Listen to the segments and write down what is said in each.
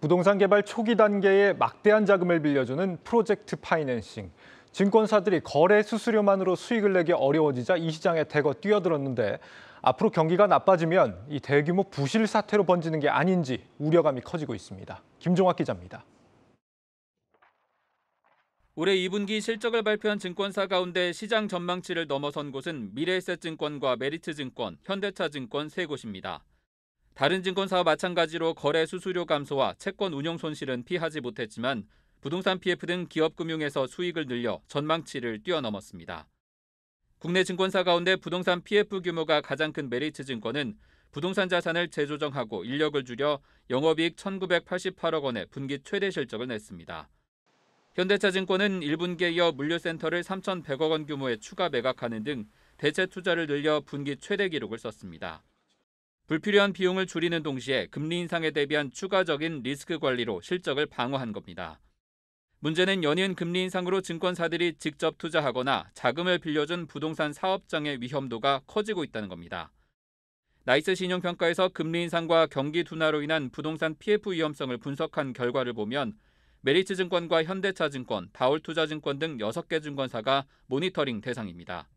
부동산 개발 초기 단계에 막대한 자금을 빌려주는 프로젝트 파이낸싱. 증권사들이 거래 수수료만으로 수익을 내기 어려워지자 이 시장에 대거 뛰어들었는데 앞으로 경기가 나빠지면 이 대규모 부실 사태로 번지는 게 아닌지 우려감이 커지고 있습니다. 김종학 기자입니다. 올해 2분기 실적을 발표한 증권사 가운데 시장 전망치를 넘어선 곳은 미래에셋증권과 메리츠증권, 현대차증권 세 곳입니다. 다른 증권사와 마찬가지로 거래 수수료 감소와 채권 운용 손실은 피하지 못했지만 부동산 PF 등 기업금융에서 수익을 늘려 전망치를 뛰어넘었습니다. 국내 증권사 가운데 부동산 PF 규모가 가장 큰 메리츠증권은 부동산 자산을 재조정하고 인력을 줄여 영업이익 1,988억 원의 분기 최대 실적을 냈습니다. 현대차증권은 1분기에 이어 물류센터를 3,100억 원 규모의 추가 매각하는 등 대체 투자를 늘려 분기 최대 기록을 썼습니다. 불필요한 비용을 줄이는 동시에 금리 인상에 대비한 추가적인 리스크 관리로 실적을 방어한 겁니다. 문제는 연이은 금리 인상으로 증권사들이 직접 투자하거나 자금을 빌려준 부동산 사업장의 위험도가 커지고 있다는 겁니다. 나이스 신용평가에서 금리 인상과 경기 둔화로 인한 부동산 PF 위험성을 분석한 결과를 보면 메리츠증권과 현대차증권, 다올투자증권 등 6개 증권사가 모니터링 대상입니다.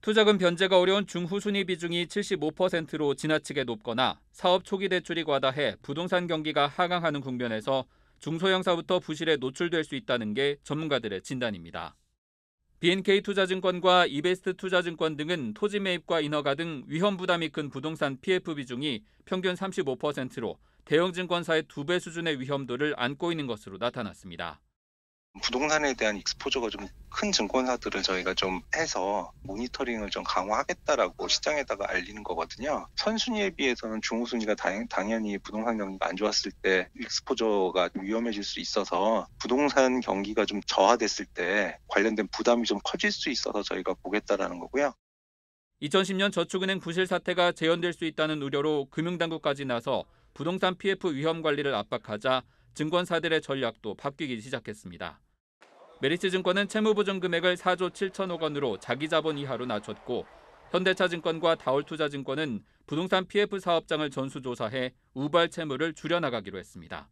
투자금 변제가 어려운 중후순위 비중이 75%로 지나치게 높거나 사업 초기 대출이 과다해 부동산 경기가 하강하는 국면에서 중소형사부터 부실에 노출될 수 있다는 게 전문가들의 진단입니다. BNK투자증권과 이베스트투자증권 등은 토지 매입과 인허가 등 위험 부담이 큰 부동산 PF 비중이 평균 35%로 대형 증권사의 2배 수준의 위험도를 안고 있는 것으로 나타났습니다. 부동산에 대한 익스포저가 좀 큰 증권사들을 저희가 좀 해서 모니터링을 좀 강화하겠다라고 시장에다가 알리는 거거든요. 선순위에 비해서는 중후순위가 당연히 부동산 경기가 안 좋았을 때 익스포저가 위험해질 수 있어서 부동산 경기가 좀 저하됐을 때 관련된 부담이 좀 커질 수 있어서 저희가 보겠다라는 거고요. 2010년 저축은행 부실 사태가 재현될 수 있다는 우려로 금융당국까지 나서 부동산 PF 위험 관리를 압박하자 증권사들의 전략도 바뀌기 시작했습니다. 메리츠증권은 채무보증 금액을 4조 7천억 원으로 자기 자본 이하로 낮췄고 현대차증권과 다올투자증권은 부동산 PF 사업장을 전수조사해 우발 채무를 줄여나가기로 했습니다.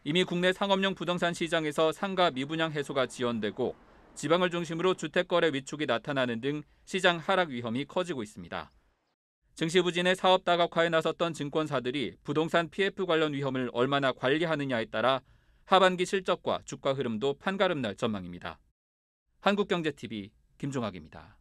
이미 국내 상업용 부동산 시장에서 상가 미분양 해소가 지연되고 지방을 중심으로 주택거래 위축이 나타나는 등 시장 하락 위험이 커지고 있습니다. 증시 부진의 사업 다각화에 나섰던 증권사들이 부동산 PF 관련 위험을 얼마나 관리하느냐에 따라 하반기 실적과 주가 흐름도 판가름 날 전망입니다. 한국경제TV 김종학입니다.